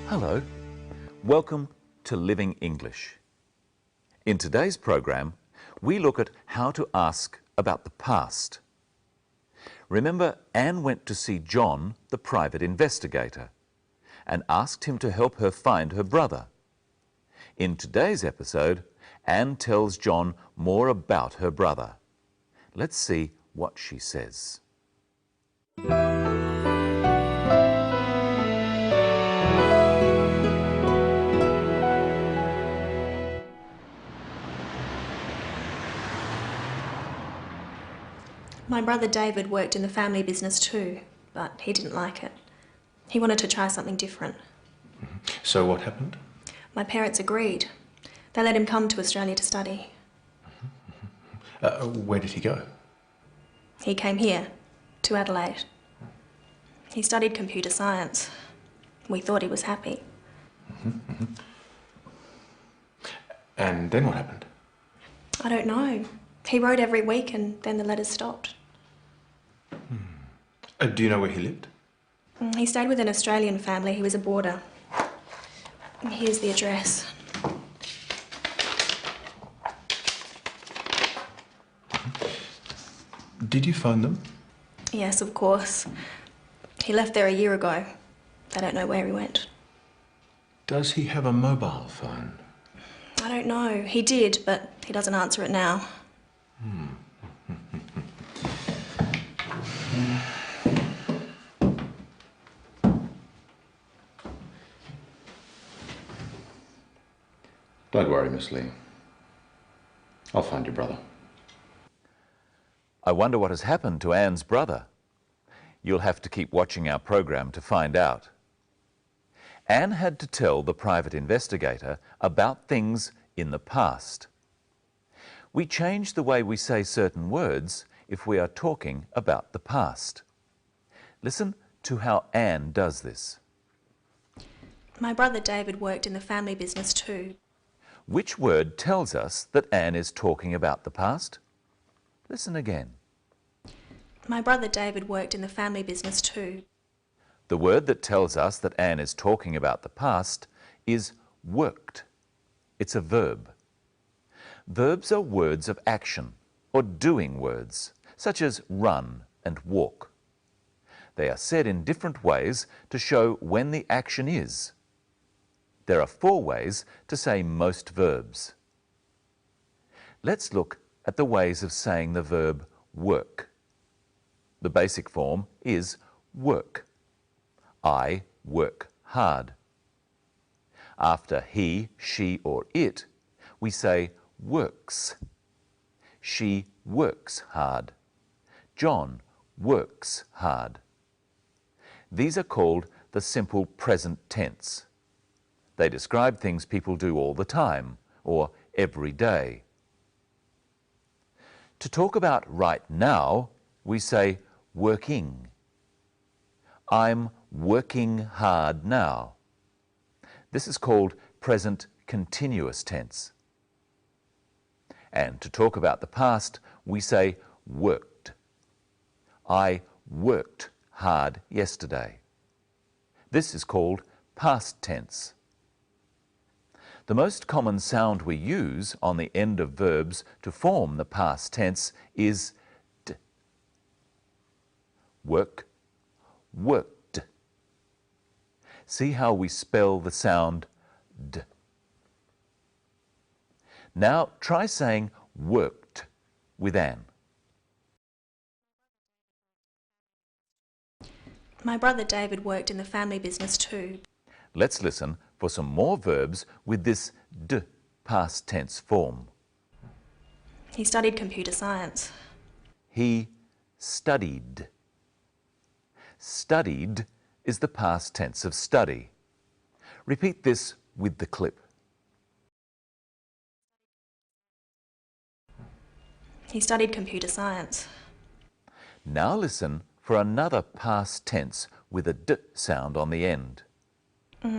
Hello, welcome to Living English. In today's program, we look at how to ask about the past. Remember, Anne went to see John, the private investigator, and asked him to help her find her brother. In today's episode, Anne tells John more about her brother. Let's see what she says. My brother David worked in the family business too, but he didn't like it. He wanted to try something different. So what happened? My parents agreed. They let him come to Australia to study. Where did he go? He came here, to Adelaide. He studied computer science. We thought he was happy. And then what happened? I don't know. He wrote every week and then the letters stopped. Do you know where he lived? He stayed with an Australian family. He was a boarder. Here's the address. Did you phone them? Yes, of course. He left there a year ago. They don't know where he went. Does he have a mobile phone? I don't know. He did, but he doesn't answer it now. Don't worry, Miss Lee. I'll find your brother. I wonder what has happened to Anne's brother. You'll have to keep watching our program to find out. Anne had to tell the private investigator about things in the past. We change the way we say certain words if we are talking about the past. Listen to how Anne does this. My brother David worked in the family business too. Which word tells us that Anne is talking about the past? Listen again. My brother David worked in the family business too. The word that tells us that Anne is talking about the past is worked. It's a verb. Verbs are words of action or doing words, such as run and walk. They are said in different ways to show when the action is. There are 4 ways to say most verbs. Let's look at the ways of saying the verb work. The basic form is work. I work hard. After he, she, or it, we say works. She works hard. John works hard. These are called the simple present tense. They describe things people do all the time or every day. To talk about right now, we say working. I'm working hard now. This is called present continuous tense. And to talk about the past, we say worked. I worked hard yesterday. This is called past tense. The most common sound we use on the end of verbs to form the past tense is d. Work, worked. See how we spell the sound d. Now try saying worked with Anne. My brother David worked in the family business too. Let's listen for some more verbs with this d past tense form. He studied computer science. He studied. Studied is the past tense of study. Repeat this with the clip. He studied computer science. Now listen for another past tense with a d sound on the end.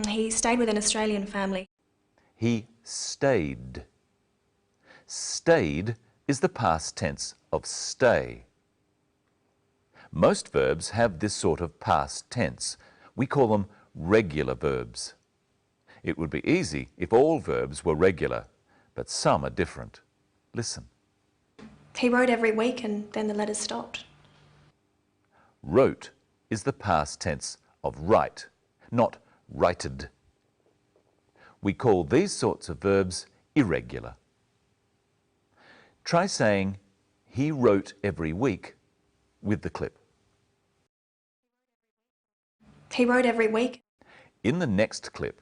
He stayed with an Australian family. He stayed. Stayed is the past tense of stay. Most verbs have this sort of past tense. We call them regular verbs. It would be easy if all verbs were regular, but some are different. Listen. He wrote every week and then the letters stopped. Wrote is the past tense of write, not righted. We call these sorts of verbs irregular. Try saying, he wrote every week with the clip. He wrote every week. In the next clip,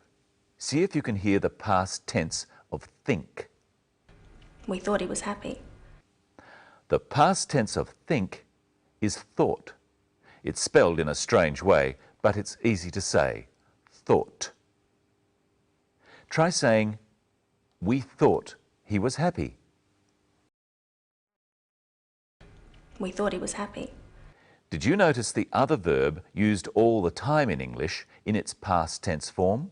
see if you can hear the past tense of think. We thought he was happy. The past tense of think is thought. It's spelled in a strange way, but it's easy to say, thought. Try saying, we thought he was happy. We thought he was happy. Did you notice the other verb used all the time in English in its past tense form?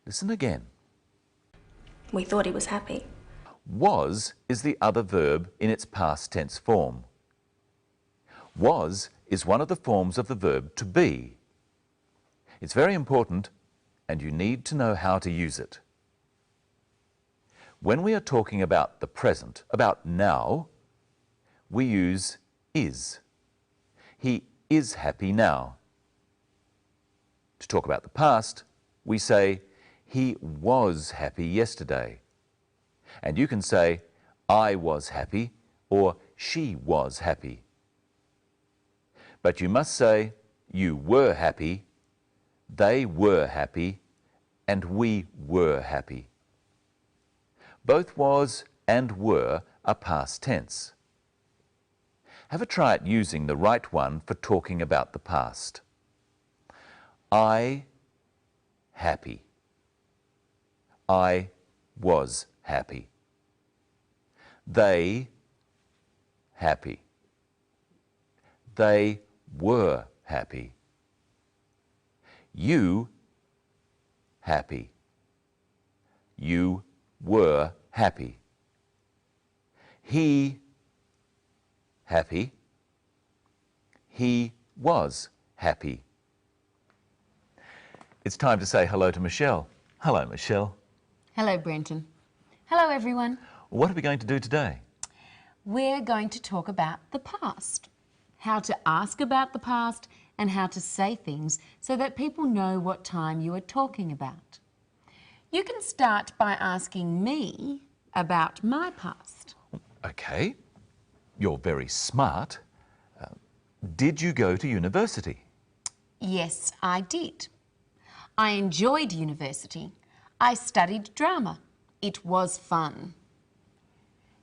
Listen again. We thought he was happy. Was is the other verb in its past tense form. Was is one of the forms of the verb to be. It's very important, and you need to know how to use it. When we are talking about the present, about now, we use is. He is happy now. To talk about the past, we say, he was happy yesterday. And you can say, I was happy, or she was happy. But you must say, you were happy, they were happy, and we were happy. Both was and were are past tense. Have a try at using the right one for talking about the past. I happy. I was happy. They happy. They were happy. You happy. You were happy. He happy. He was happy. It's time to say hello to Michelle. Hello, Michelle. Hello, Brenton. Hello, everyone. What are we going to do today? We're going to talk about the past, how to ask about the past and how to say things so that people know what time you are talking about. You can start by asking me about my past. Okay, you're very smart. Did you go to university? Yes, I did. I enjoyed university. I studied drama. It was fun.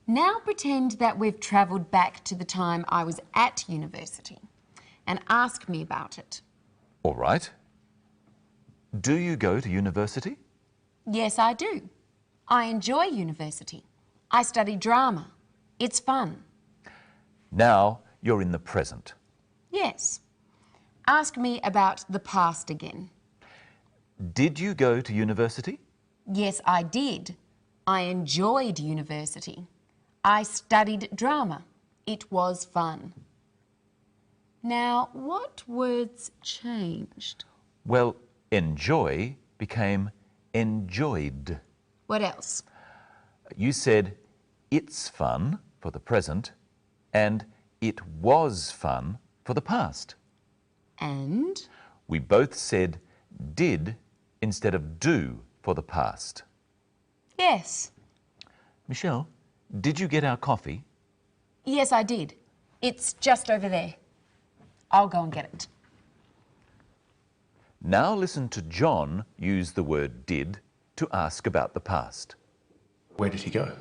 Now pretend that we've travelled back to the time I was at university and ask me about it. All right. Do you go to university? Yes, I do. I enjoy university. I study drama. It's fun. Now you're in the present. Yes. Ask me about the past again. Did you go to university? Yes, I did. I enjoyed university. I studied drama. It was fun. Now, what words changed? Well, enjoy became enjoyed. What else? You said it's fun for the present and it was fun for the past. And? We both said did instead of do for the past. Yes. Michelle, did you get our coffee? Yes, I did. It's just over there. I'll go and get it. Now listen to John use the word did to ask about the past. Where did he go?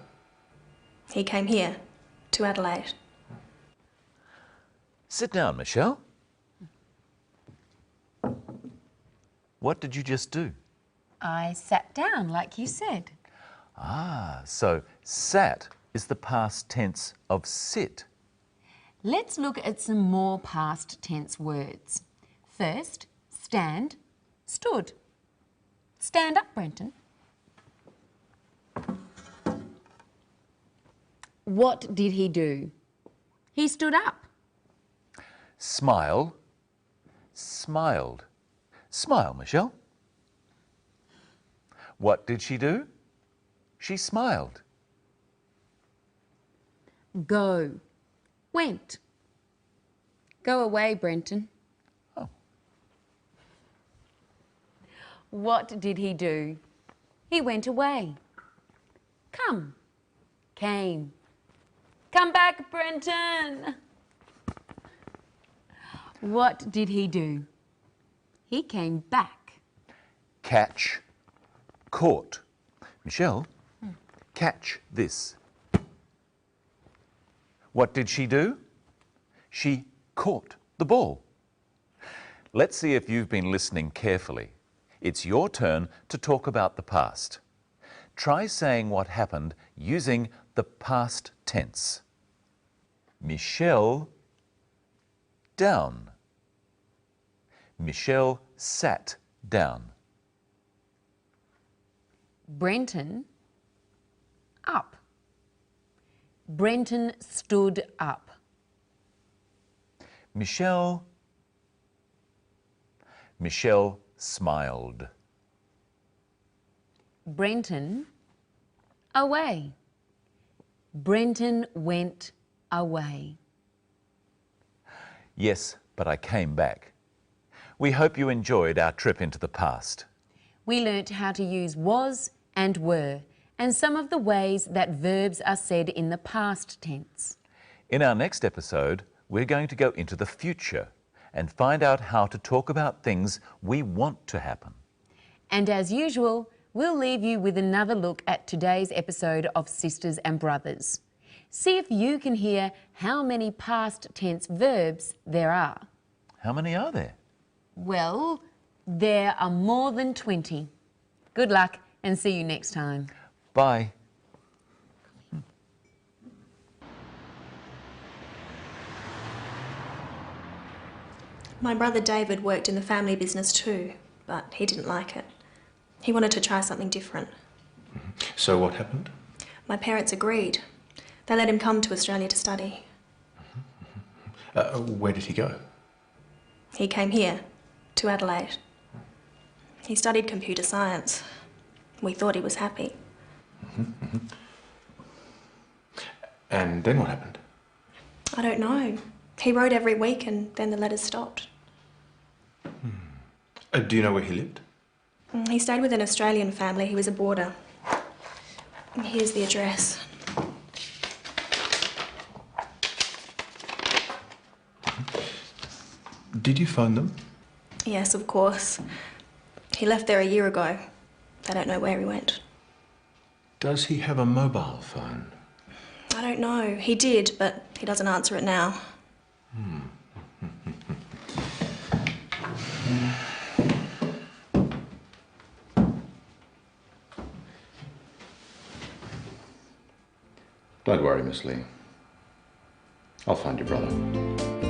He came here, to Adelaide. Sit down, Michelle. What did you just do? I sat down, like you said. Ah, so sat is the past tense of sit. Let's look at some more past tense words. First, stand, stood. Stand up, Brenton. What did he do? He stood up. Smile, smiled. Smile, Michelle. What did she do? She smiled. Go. Went. Go away, Brenton. Oh. What did he do? He went away. Come. Came. Come back, Brenton. What did he do? He came back. Catch. Caught. Michelle, catch this. What did she do? She caught the ball. Let's see if you've been listening carefully. It's your turn to talk about the past. Try saying what happened using the past tense. Michelle down. Michelle sat down. Brenton up. Brenton stood up. Michelle smiled. Brenton away. Brenton went away. Yes, but I came back. We hope you enjoyed our trip into the past. We learnt how to use was and were, and some of the ways that verbs are said in the past tense. In our next episode, we're going to go into the future and find out how to talk about things we want to happen. And as usual, we'll leave you with another look at today's episode of Sisters and Brothers. See if you can hear how many past tense verbs there are. How many are there? Well, there are more than 20. Good luck and see you next time. Bye. My brother David worked in the family business too, but he didn't like it. He wanted to try something different. So what happened? My parents agreed. They let him come to Australia to study. Where did he go? He came here, to Adelaide. He studied computer science. We thought he was happy. And then what happened? I don't know. He wrote every week and then the letters stopped. Do you know where he lived? He stayed with an Australian family. He was a boarder. Here's the address. Did you phone them? Yes, of course. He left there a year ago. They don't know where he went. Does he have a mobile phone? I don't know. He did, but he doesn't answer it now. Don't worry, Miss Lee. I'll find your brother.